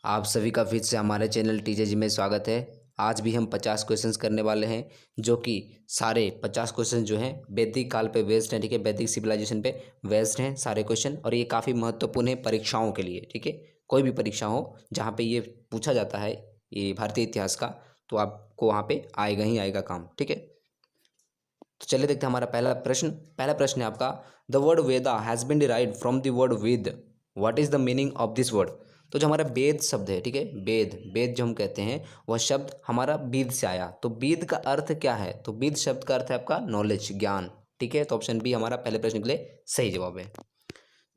आप सभी का फिर से हमारे चैनल टीचर जी में स्वागत है। आज भी हम 50 क्वेश्चंस करने वाले हैं, जो कि सारे 50 क्वेश्चन जो हैं वैदिक काल पे बेस्ड हैं। ठीक है, वैदिक सिविलाइजेशन पे बेस्ड हैं सारे क्वेश्चन, और ये काफ़ी महत्वपूर्ण है परीक्षाओं के लिए। ठीक है, कोई भी परीक्षा हो जहाँ पे ये पूछा जाता है ये भारतीय इतिहास का, तो आपको वहाँ पे आएगा ही आएगा काम। ठीक है, तो चलिए देखते हैं हमारा पहला प्रश्न है आपका। The word Veda has been derived from the word Ved, what is the meaning of this word. तो जो हमारा वेद शब्द है, ठीक है, वेद वेद जो हम कहते हैं वह शब्द हमारा वेद से आया। तो वेद का अर्थ क्या है? तो वेद शब्द का अर्थ है आपका नॉलेज, ज्ञान। ठीक है, तो ऑप्शन बी हमारा पहले प्रश्न के लिए सही जवाब है।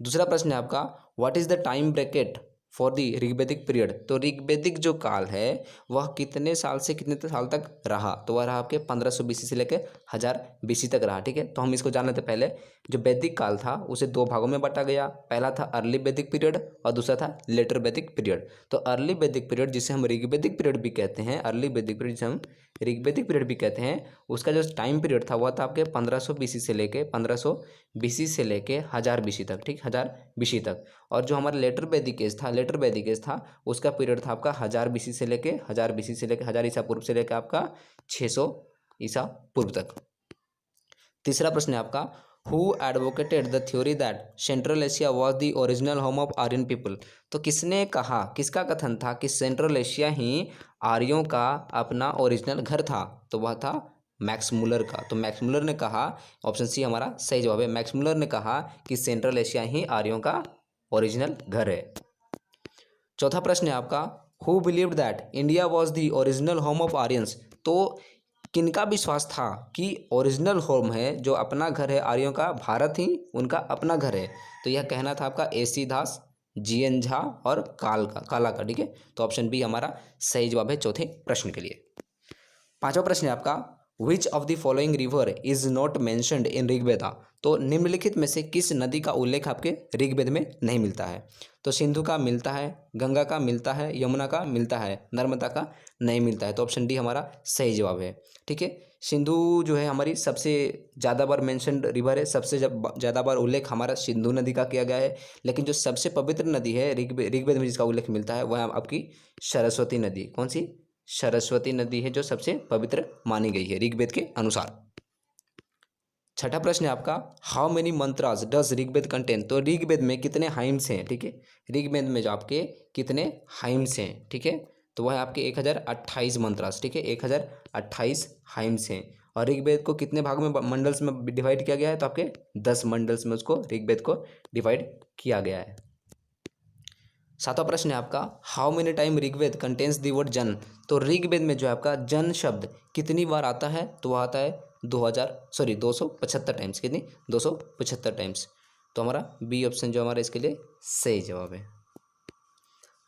दूसरा प्रश्न है आपका, what is the time bracket for the Rigvedic period. तो ऋग्वेदिक जो काल है वह कितने साल से कितने साल तक रहा? तो वह रहा आपके 1500 BC से लेकर 1000 BC तक रहा। ठीक है, तो हम इसको जान लेते पहले। जो वैदिक काल था उसे दो भागों में बांटा गया। पहला था अर्ली वैदिक पीरियड और दूसरा था लेटर वैदिक पीरियड। तो अर्ली वैदिक पीरियड जिसे हम ऋग्वेदिक पीरियड भी कहते हैं, अर्ली वैदिक पीरियड जिसे हम ऋग्वेदिक पीरियड भी कहते हैं, उसका जो टाइम पीरियड था वह था आपके 1500 BC से लेके 1000 BC तक। ठीक, 1000 BC तक। और जो हमारा लेटर वैदिक एज था उसका पीरियड था आपका 1000 BC से लेके 1000 ईसा पूर्व से लेकर आपका 600 ईसा पूर्व तक। तीसरा प्रश्न है आपका, who advocated the theory that Central Asia was the original home of Aryan people. तो किसने कहा, किसका कथन था कि सेंट्रल एशिया ही आर्यों का अपना ओरिजिनल घर था? तो वह था मैक्स मुलर का। तो मैक्स मुलर ने कहा, ऑप्शन सी हमारा सही जवाब है। मैक्स मुलर ने कहा कि सेंट्रल एशिया ही आर्यों का ओरिजिनल घर है। चौथा प्रश्न है आपका, who believed that India was the original home of Aryans. तो किनका विश्वास था कि ओरिजिनल होम है, जो अपना घर है आर्यों का, भारत ही उनका अपना घर है? तो यह कहना था आपका AC दास, GN झा और काला का। ठीक है, तो ऑप्शन बी हमारा सही जवाब है चौथे प्रश्न के लिए। पांचवा प्रश्न है आपका, which of the following river is not mentioned in Rigveda. तो निम्नलिखित में से किस नदी का उल्लेख आपके ऋग्वेद में नहीं मिलता है? तो सिंधु का मिलता है, गंगा का मिलता है, यमुना का मिलता है, नर्मदा का नहीं मिलता है। तो ऑप्शन डी हमारा सही जवाब है। ठीक है, सिंधु जो है हमारी सबसे ज़्यादा बार मेंशन्ड रिवर है, सबसे ज़्यादा बार उल्लेख हमारा सिंधु नदी का किया गया है। लेकिन जो सबसे पवित्र नदी है ऋग्वेद में जिसका उल्लेख मिलता है वह आपकी सरस्वती नदी। कौन सी? सरस्वती नदी है जो सबसे पवित्र मानी गई है ऋग्वेद के अनुसार। छठा प्रश्न है आपका, how many mantras does Rigveda contain. तो ऋग्वेद में कितने हाइम्स हैं? ठीक है, ऋग्वेद में जो आपके कितने हाइम्स हैं? ठीक है, तो वह आपके 1028 मंत्रास। ठीक है, 1028 हाइम्स हैं। और ऋग्वेद को कितने भागों में, मंडल्स में डिवाइड किया गया है? तो आपके 10 मंडल्स में उसको ऋग्वेद को डिवाइड किया गया है। सातवां प्रश्न है आपका, how many time Rigveda contains the word jan. तो ऋग्वेद में जो है आपका जन शब्द कितनी बार आता है? तो वह आता है 275 टाइम्स। कितनी? 275 टाइम्स। तो हमारा बी ऑप्शन जो हमारा इसके लिए सही जवाब है।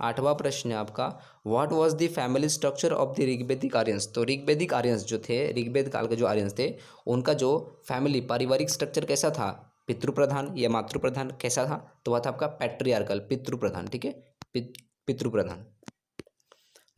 आठवां प्रश्न है आपका, what was the family structure of the Rigvedic Aryans. तो ऋग्वेदिक आर्यंस जो थे, ऋग्वेद काल के जो आर्यंस थे, उनका जो फैमिली पारिवारिक स्ट्रक्चर कैसा था? पितृप्रधान या मातृप्रधान कैसा था? तो वह था आपका पैट्रियार्कल, पितृप्रधान। ठीक है, पितृप्रधान।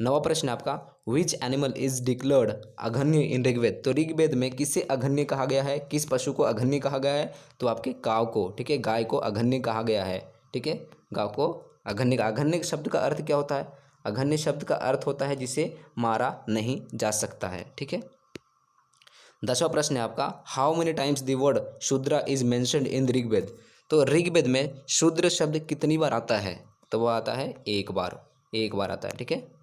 नवा प्रश्न आपका, विच एनिमल इज डिक्लेयर्ड अघन्य इन ऋग्वेद। तो ऋग्वेद में किसे अघन्य कहा गया है? किस पशु को अघन्य कहा गया है? तो आपके काव को। ठीक है, गाय को अघन्य कहा गया है। ठीक है, गाय को अघन्य। अघन्य शब्द का अर्थ क्या होता है? अघन्य शब्द का अर्थ होता है जिसे मारा नहीं जा सकता है। ठीक है। 10वां प्रश्न है आपका, how many times the word Shudra is mentioned in Rigveda. तो ऋग्वेद में शूद्र शब्द कितनी बार आता है? तो वह आता है एक बार आता है। ठीक है।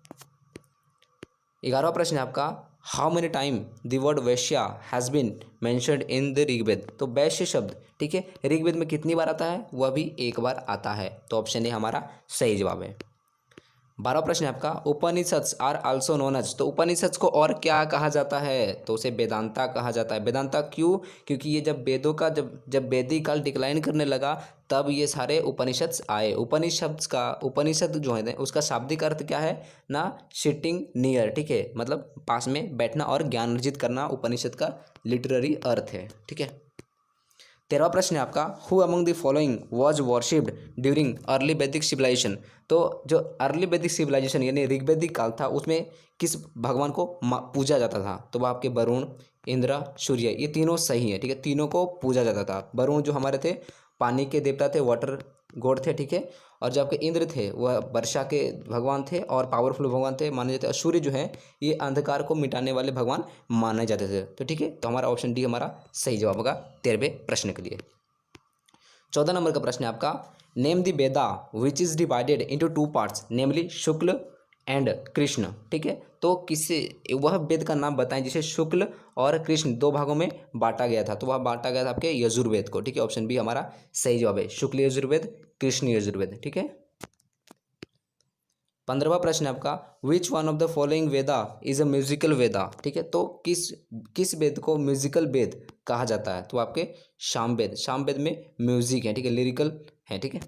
11वां प्रश्न है आपका, how many time the word Vaishya has been mentioned in the Rigveda. तो वैश्य शब्द, ठीक है, ऋग्वेद में कितनी बार आता है? वह भी एक बार आता है। तो ऑप्शन ए हमारा सही जवाब है। 12वां प्रश्न है आपका, Upanishads are also known as. तो उपनिषद्स को और क्या कहा जाता है? तो उसे वेदांता कहा जाता है। वेदांता क्यों? क्योंकि ये जब वेदों का जब वैदिक काल डिक्लाइन करने लगा तब ये सारे उपनिषद्स आए। उपनिषद जो है उसका शाब्दिक अर्थ क्या है ना? Sitting near. ठीक है, मतलब पास में बैठना और ज्ञान अर्जित करना उपनिषद का लिटरेरी अर्थ है। ठीक है। 13वां प्रश्न है आपका, who among the following was worshipped during early वैदिक सिविलाइजेशन। तो जो अर्ली वैदिक सिविलाइजेशन यानी ऋग्वैदिक काल था उसमें किस भगवान को पूजा जाता था? तो वह आपके वरुण, इंद्र, सूर्य, ये तीनों सही है। ठीक है, तीनों को पूजा जाता था। वरुण जो हमारे थे पानी के देवता थे, वाटर गॉड थे। ठीक है, और जो आपके इंद्र थे वह वर्षा के भगवान थे और पावरफुल भगवान थे माने जाते हैं। सूर्य जो है ये अंधकार को मिटाने वाले भगवान माने जाते थे। तो ठीक है, तो हमारा ऑप्शन डी हमारा सही जवाब होगा 13वें प्रश्न के लिए। 14 नंबर का प्रश्न है आपका, name the Veda which is divided into two parts namely Shukla and Krishna. ठीक है, तो किसे वह वेद का नाम बताएं जिसे शुक्ल और कृष्ण दो भागों में बांटा गया था। तो वह बांटा गया था आपके यजुर्वेद को। ठीक है, ऑप्शन बी हमारा सही जवाब है, शुक्ल यजुर्वेद कृष्ण यजुर्वेद। ठीक है, 15वां प्रश्न है आपका, which one of the following Veda is a musical Veda. ठीक है, तो किस वेद को म्यूजिकल वेद कहा जाता है। तो आपके सामवेद, सामवेद में म्यूजिक है। ठीक है, लिरिकल है। ठीक है,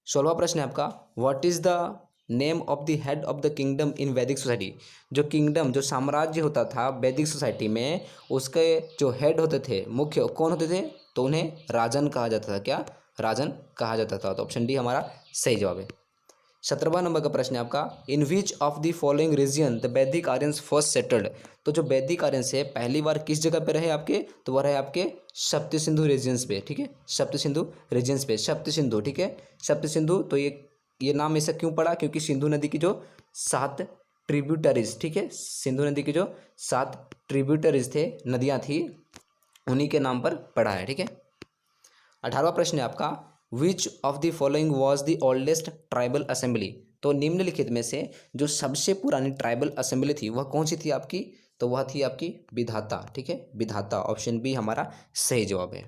16वां प्रश्न है आपका, what is the name of the head of the kingdom in Vedic society. जो किंगडम जो साम्राज्य होता था वैदिक सोसाइटी में, उसके जो हेड होते थे, मुख्य कौन होते थे, तो उन्हें राजन कहा जाता था। क्या, राजन कहा जाता था। तो ऑप्शन डी हमारा सही जवाब है। 17वां नंबर का प्रश्न है आपका, in which of the following region the Vedic Aryans first settled. तो जो वैदिक आर्यंस है पहली बार किस जगह पे रहे आपके, तो वह रहे आपके सप्त सिंधु रीजन्स पे। ठीक है, सप्त सिंधु रीजन्स पे, सप्त सिंधु। ठीक है, सप्त सिंधु, तो ये नाम ऐसा क्यों पड़ा, क्योंकि सिंधु नदी की जो 7 ट्रिब्यूटरीज, ठीक है, सिंधु नदी की जो 7 ट्रिब्यूटरीज थे, नदियाँ थी, उन्हीं के नाम पर पड़ा है। ठीक है, 18वां प्रश्न है आपका, which of the following was the oldest tribal assembly. तो निम्नलिखित में से जो सबसे पुरानी ट्राइबल असेंबली थी वह कौन सी थी आपकी, तो वह थी आपकी विधाता। ठीक है, विधाता, ऑप्शन बी हमारा सही जवाब है।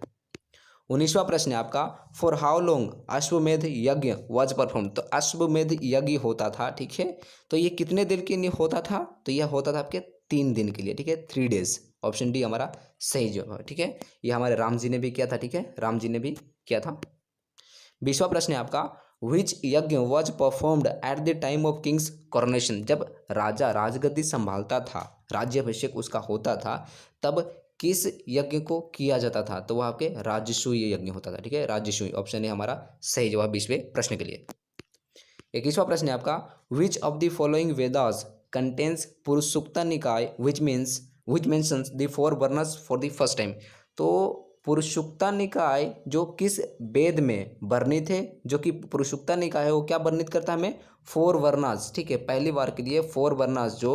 19वां प्रश्न है आपका, फॉर हाउ लॉन्ग अश्वमेध यज्ञ वाज परफॉर्म। तो अश्वमेध यज्ञ होता था। ठीक है, तो ये कितने दिन के लिए होता था, तो यह होता था आपके 3 दिन के लिए। ठीक है, 3 डेज, ऑप्शन डी हमारा सही जवाब है। ठीक है, ये हमारे राम जी ने भी किया था। ठीक है, राम जी ने भी किया था। 20वां प्रश्न है आपका, विच यज्ञ was performed at the time of Kings coronation. जब राजा राजगद्दी संभालता था, राज्याभिषेक उसका होता था, तब किस यज्ञ को किया जाता था, तो वह आपके राजसूय यज्ञ होता था। ठीक है, राजसूय, ऑप्शन है हमारा सही जवाब 20वें प्रश्न के लिए। 21वां प्रश्न है आपका, which of the following Vedas contains Purushasukta निकाय which mentions the 4 varnas for the first time. तो पुरुषसुक्ता निकाय जो किस वेद में वर्णित है, जो कि पुरुषसुक्ता निकाय है वो क्या वर्णित करता है हमें, 4 वर्णास। ठीक है, पहली बार के लिए 4 वर्णास जो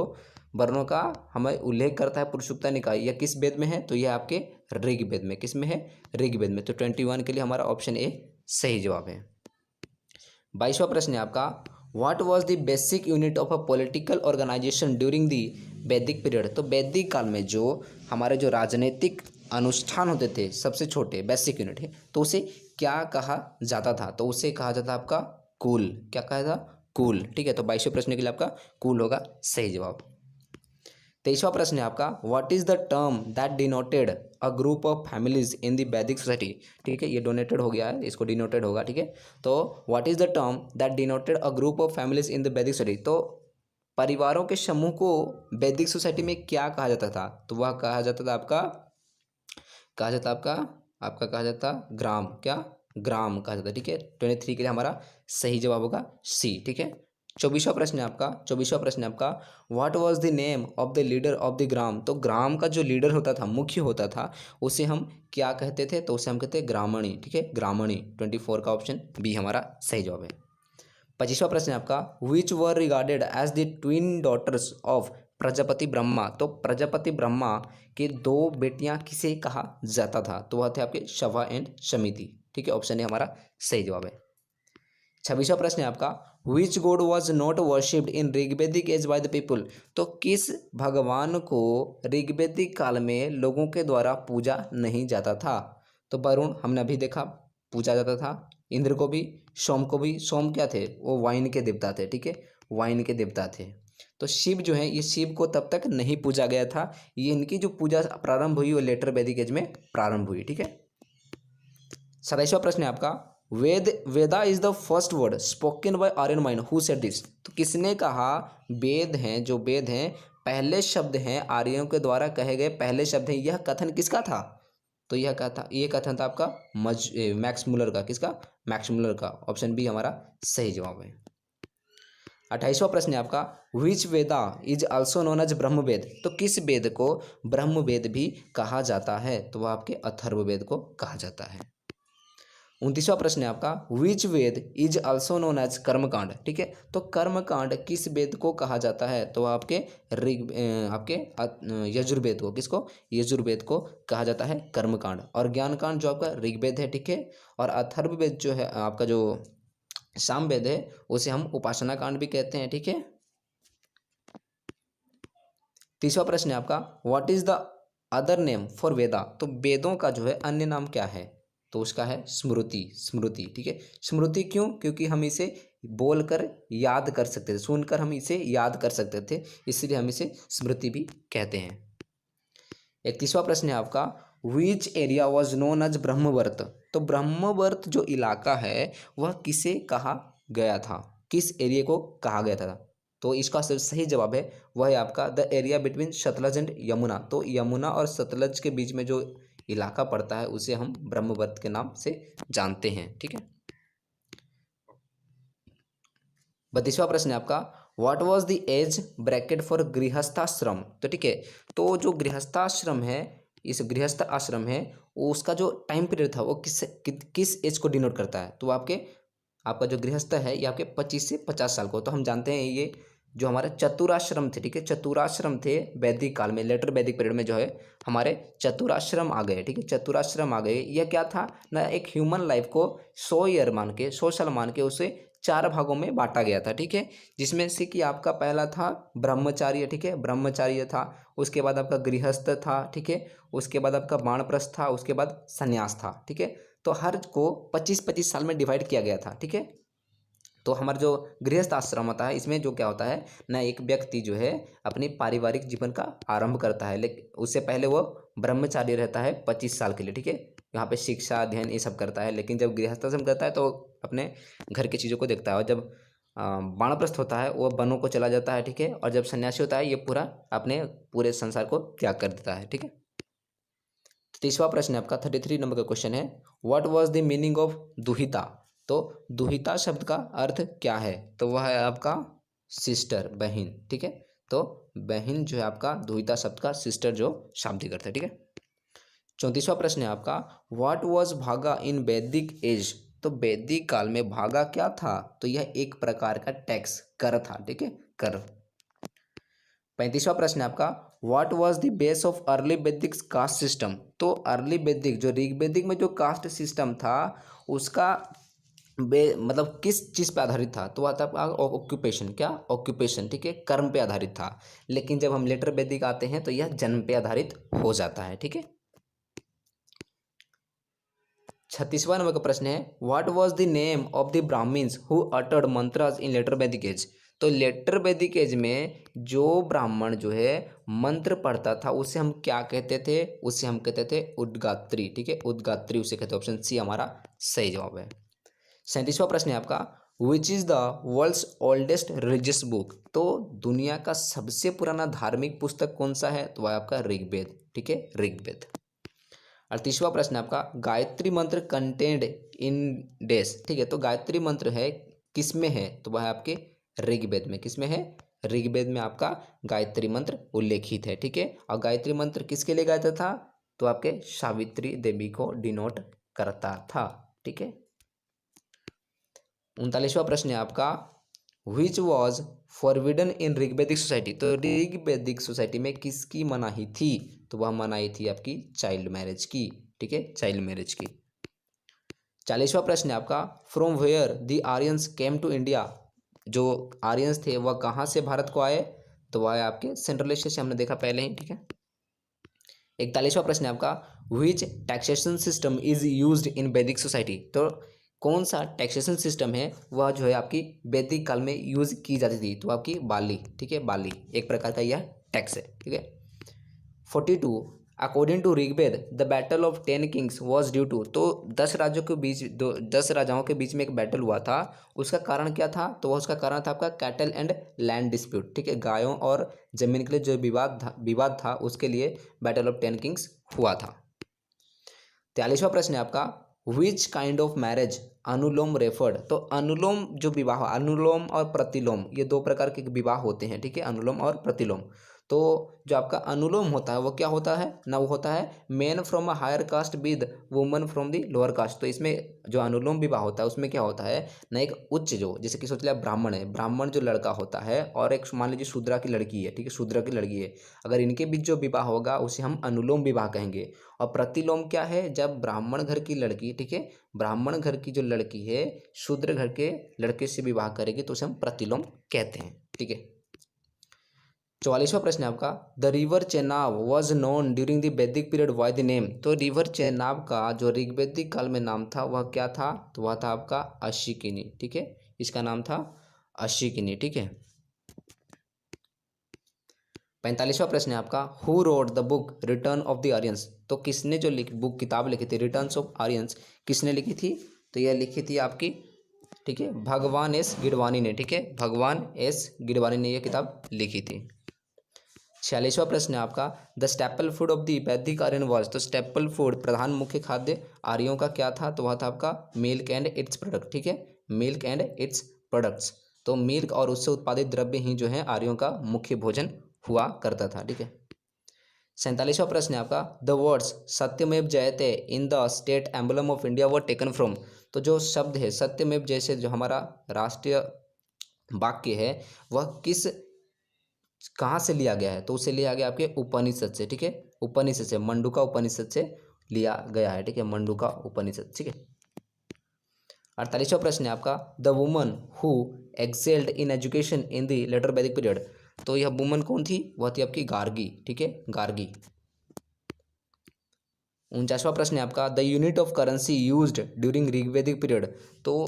वर्णों का हमें उल्लेख करता है पुरुषसुक्ता निकाय, यह किस वेद में है, तो यह आपके ऋग्वेद में। किस में है, ऋग्वेद में। तो 21 के लिए हमारा ऑप्शन ए सही जवाब है। 22वां प्रश्न है आपका, what was the basic unit of a political organisation during the Vedic period. तो वैदिक काल में जो हमारे जो राजनीतिक अनुष्ठान होते थे, सबसे छोटे बेसिक यूनिट है, तो उसे क्या कहा जाता था, तो उसे कहा जाता आपका कुल। क्या कहा था, कुल। ठीक है, तो 22वें प्रश्न के लिए आपका कुल होगा सही जवाब। 23वां प्रश्न है आपका, what is the term that denoted a group of families in the वैदिक सोसाइटी। ठीक है, ये डोनेटेड हो गया है, इसको डिनोटेड होगा। ठीक है, तो what is the term that denoted a group of families in the वैदिक सोसाइटी। तो परिवारों के समूह को वैदिक सोसाइटी में क्या कहा जाता था, तो वह कहा जाता था आपका, कहा जाता आपका कहा जाता ग्राम। क्या, ग्राम कहा जाता। ठीक है, 23 के लिए हमारा सही जवाब होगा सी। ठीक है, 24वां प्रश्न है आपका, 24वां प्रश्न है आपका, what was the name of the leader of the gram. तो ग्राम का जो लीडर होता था, मुख्य होता था, उसे हम क्या कहते थे, तो उसे हम कहते हैं ग्रामणी। ठीक है, ग्रामणी, 24 का ऑप्शन बी हमारा सही जवाब है। 25वां प्रश्न है आपका, which were regarded as the twin daughters of Prajapati Brahma. तो प्रजापति ब्रह्मा के 2 बेटियां किसे कहा जाता था, तो वह थे आपके शवा एंड शमिति। ठीक है, ऑप्शन ए हमारा सही जवाब है। 26वां प्रश्न है आपका, which god was not worshipped in Rigvedic age by the people. तो किस भगवान को ऋग्वेदिक काल में लोगों के द्वारा पूजा नहीं जाता था, तो वरुण हमने अभी देखा पूजा जाता था, इंद्र को भी, सोम को भी। सोम क्या थे, वो वाइन के देवता थे। ठीक है, वाइन के देवता थे। तो शिव जो है, ये शिव को तब तक नहीं पूजा गया था, ये इनकी जो पूजा प्रारंभ हुई वो लेटर वैदिक एज में प्रारंभ हुई। ठीक है, 27वां प्रश्न है आपका, Veda is the first word spoken by Aryan mind who said this. तो किसने कहा, वेद हैं, जो वेद हैं पहले शब्द हैं, आर्यों के द्वारा कहे गए पहले शब्द हैं, यह कथन किसका था, तो यह कथा, ये कथन था आपका मैक्स मुलर का। किसका, मैक्स मुलर का, ऑप्शन बी हमारा सही जवाब है। 28वां प्रश्न है आपका, विच वेदा इज आल्सो नोन एज ब्रह्मवेद। तो किस वेद को ब्रह्मवेद भी कहा जाता है, तो वह आपके अथर्ववेद को कहा जाता है। 29वां प्रश्न है आपका, विच वेद इज ऑल्सो नोन एज कर्मकांड। ठीक है, तो कर्मकांड किस वेद को कहा जाता है? तो आपके यजुर्वेद को, किसको? यजुर्वेद को कहा जाता है कर्मकांड। और ज्ञानकांड जो आपका ऋग्वेद है। ठीक है, और अथर्ववेद जो है आपका, जो सामवेद है, उसे हम उपासना कांड भी कहते हैं। ठीक है। 30वां प्रश्न है आपका, what is the other name for Veda. तो वेदों का जो है अन्य नाम क्या है? तो उसका है स्मृति। स्मृति, ठीक है। स्मृति क्यों? क्योंकि हम इसे बोलकर याद कर सकते थे, सुनकर हम इसे याद कर सकते थे, इसलिए हम इसे स्मृति भी कहते हैं। 31वां प्रश्न है आपका, which area was known as Brahmavarta. तो ब्रह्मवर्त जो इलाका है वह किसे कहा गया था? किस एरिया को कहा गया था? तो इसका सही जवाब है वह है आपका the area between Sutlej and Yamuna. तो यमुना और सतलज के बीच में जो इलाका पड़ता है उसे हम ब्रह्मवर्त के नाम से जानते हैं। ठीक है। 32वां प्रश्न है आपका, what was the age bracket for grihasthashram. तो ठीक है, तो जो गृहस्थाश्रम है, इस गृहस्थ आश्रम है, उसका जो टाइम पीरियड था वो किस एज को डिनोट करता है? तो आपका जो गृहस्थ है ये आपके 25 से 50 साल को। तो हम जानते हैं ये जो हमारे चतुराश्रम थे, ठीक है, चतुराश्रम थे वैदिक काल में, लेटर वैदिक पीरियड में जो है हमारे चतुराश्रम आ गए। ठीक है, चतुराश्रम आ गए। यह क्या था ना, एक ह्यूमन लाइफ को 100 साल मान के उसे 4 भागों में बांटा गया था। ठीक है, जिसमें से कि आपका पहला था ब्रह्मचार्य। ठीक है, ब्रह्मचार्य था। उसके बाद आपका गृहस्थ था। ठीक है, उसके बाद आपका वानप्रस्थ था। उसके बाद संन्यास था। ठीक है, तो हर को 25-25 साल में डिवाइड किया गया था। ठीक है, तो हमारा जो गृहस्थ आश्रम होता है इसमें जो क्या होता है ना, एक व्यक्ति जो है अपनी पारिवारिक जीवन का आरंभ करता है, लेकिन उससे पहले वो ब्रह्मचारी रहता है 25 साल के लिए। ठीक है, यहाँ पे शिक्षा अध्ययन ये सब करता है, लेकिन जब गृहस्थाश्रम करता है तो अपने घर की चीज़ों को देखता है। और जब वानप्रस्थ होता है वो वनों को चला जाता है। ठीक है, और जब सन्यासी होता है ये अपने पूरे संसार को त्याग कर देता है। ठीक है। 30वां प्रश्न है आपका, 33 नंबर का क्वेश्चन है, what was the meaning of duhita. तो दुहिता शब्द का अर्थ क्या है? तो वह है आपका सिस्टर, बहन। ठीक है, तो बहन जो है आपका दुहिता शब्द का सिस्टर जो शाब्दिक अर्थ है। ठीक है। 34वां प्रश्न है आपका, व्हाट वाज भागा इन वैदिक एज। तो वैदिक काल में भागा क्या था? तो यह एक प्रकार का टैक्स, कर था। ठीक है, कर। 35वां प्रश्न है आपका, what was the base of early वैदिक कास्ट सिस्टम। तो अर्ली वैदिक जो ऋग्वैदिक में जो कास्ट सिस्टम था उसका मतलब किस चीज़ पे आधारित था? तो आता है ऑक्यूपेशन। क्या? ऑक्यूपेशन। ठीक है, कर्म पे आधारित था। लेकिन जब हम लेटर वैदिक आते हैं तो यह जन्म पे आधारित हो जाता है। ठीक है। 36वां नंबर का प्रश्न है, what was the name of the Brahmins who uttered mantras in later Vedic age. तो लेटर वैदिक एज में जो ब्राह्मण जो है मंत्र पढ़ता था उसे हम क्या कहते थे? उसे हम कहते थे उद्गात्री। ठीक है, उद्गात्री उसे कहते हैं। ऑप्शन सी हमारा सही जवाब है। 37वां प्रश्न है आपका, which is the world's oldest religious book. तो दुनिया का सबसे पुराना धार्मिक पुस्तक कौन सा है? तो वह आपका ऋग्वेद। ठीक है, ऋग्वेद। 38वां प्रश्न है आपका, गायत्री मंत्र कंटेंड इन डेस। ठीक है, तो गायत्री मंत्र है किसमें है? तो वह आपके ऋग्वेद में। किसमें है? ऋग्वेद में आपका गायत्री मंत्र उल्लेखित है। ठीक है, और गायत्री मंत्र किसके लिए गाया था? तो आपके सावित्री देवी को डिनोट करता था। ठीक है। 39वां प्रश्न है आपका, which was forbidden in Rigvedic society. तो ऋग्वैदिक सोसाइटी में किसकी मनाही थी? तो वह मनाही थी आपकी चाइल्ड मैरिज की। ठीक है, चाइल्ड मैरिज की। 40वां प्रश्न है आपका, from where the Aryans came to India. जो आर्यंस थे वह कहाँ से भारत को आए? तो वह है आपके सेंट्रल एशिया से, हमने देखा पहले ही। ठीक है। 41वां प्रश्न है आपका, which taxation system is used in Vedic society. तो कौन सा टैक्सेशन सिस्टम है वह जो है आपकी वैदिक काल में यूज की जाती थी? तो आपकी बाली। ठीक है, बाली एक प्रकार का यह टैक्स है। ठीक है। 42, according to Rigveda the battle of 10 kings was due to. तो 10 राज्यों के बीच 10 राजाओं के बीच में एक बैटल हुआ था, उसका कारण क्या था? तो वह उसका कारण था आपका कैटल एंड लैंड डिस्प्यूट। ठीक है, गायों और जमीन के लिए जो विवाद था उसके लिए बैटल ऑफ 10 किंग्स हुआ था। 43वां प्रश्न है आपका, which kind of marriage anulom referred. तो अनुलोम जो विवाह, अनुलोम और प्रतिलोम ये 2 प्रकार के विवाह होते हैं। ठीक है, अनुलोम और प्रतिलोम। तो जो आपका अनुलोम होता है वो क्या होता है ना, वो होता है man from a higher caste with woman from the lower caste. तो इसमें जो अनुलोम विवाह होता है उसमें क्या होता है ना, एक उच्च जो, जैसे कि सोच लिया ब्राह्मण है, ब्राह्मण जो लड़का होता है और एक मान लीजिए शूद्रा की लड़की है, ठीक है, शूद्र की लड़की है, अगर इनके बीच जो विवाह होगा उसे हम अनुलोम विवाह कहेंगे। और प्रतिलोम क्या है, जब ब्राह्मण घर की लड़की, ठीक है, ब्राह्मण घर की जो लड़की है शूद्र घर के लड़के से विवाह करेगी तो उसे हम प्रतिलोम कहते हैं, ठीक है। 44वां प्रश्न है आपका, the river Chenab was known during the Vedic period by the name. तो रिवर चेनाब का जो ऋग्वैदिक काल में नाम था वह क्या था, तो वह था आपका अश्विकिनी, ठीक है, इसका नाम था अश्विकिनी, ठीक है। 45वां प्रश्न है आपका, who wrote the book return of the Aryans. तो किसने जो बुक किताब लिखी थी रिटर्न्स ऑफ आर्यंस, किसने लिखी थी, तो यह लिखी थी आपकी, ठीक है, भगवान एस गिडवानी ने, ठीक है, भगवान एस गिडवानी ने यह किताब लिखी थी। 46वां प्रश्न है आपका, the staple food of the वैदिक आर्यन वॉज। तो स्टेपल फूड प्रधान मुख्य खाद्य आर्यों का क्या था, तो वह था आपका मिल्क एंड इट्स प्रोडक्ट, ठीक है, मिल्क एंड इट्स प्रोडक्ट्स। तो मिल्क और उससे उत्पादित द्रव्य ही जो है आर्यों का मुख्य भोजन हुआ करता था, ठीक है। 47वां प्रश्न है आपका, द वर्ड्स सत्यमेव जयते in the state emblem of India were taken from. तो जो शब्द है सत्यमेव जैसे जो हमारा राष्ट्रीय वाक्य है वह किस कहाँ से लिया गया है, तो उसे लिया गया आपके उपनिषद से, ठीक है, उपनिषद से, मंडूका उपनिषद से लिया गया है, ठीक है, मंडूका उपनिषद, ठीक है। 48वां प्रश्न है आपका, the woman who excelled in education in the later Vedic period. तो यह वुमन कौन थी, वह थी आपकी गार्गी, ठीक है, गार्गी। 49वां प्रश्न है आपका, the unit of currency used during Rigvedic period. तो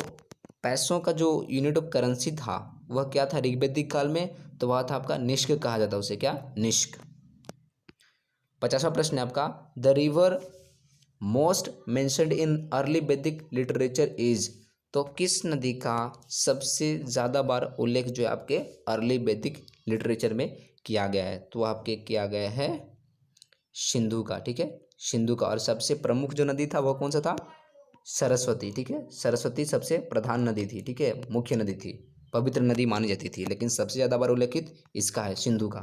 पैसों का जो यूनिट ऑफ करेंसी था वह क्या था ऋग्वैदिक काल में, तो वह था आपका निष्क कहा जाता है उसे, क्या, निष्क। 50वां प्रश्न है आपका, the river most mentioned in early वैदिक लिटरेचर इज। तो किस नदी का सबसे ज़्यादा बार उल्लेख जो है आपके अर्ली वैदिक लिटरेचर में किया गया है, तो आपके किया गया है सिंधु का, ठीक है, सिंधु का। और सबसे प्रमुख जो नदी था वह कौन सा था, सरस्वती, ठीक है, सरस्वती सबसे प्रधान नदी थी, ठीक है, मुख्य नदी थी, पवित्र नदी मानी जाती थी, लेकिन सबसे ज़्यादा बार उल्लेखित इसका है सिंधु का।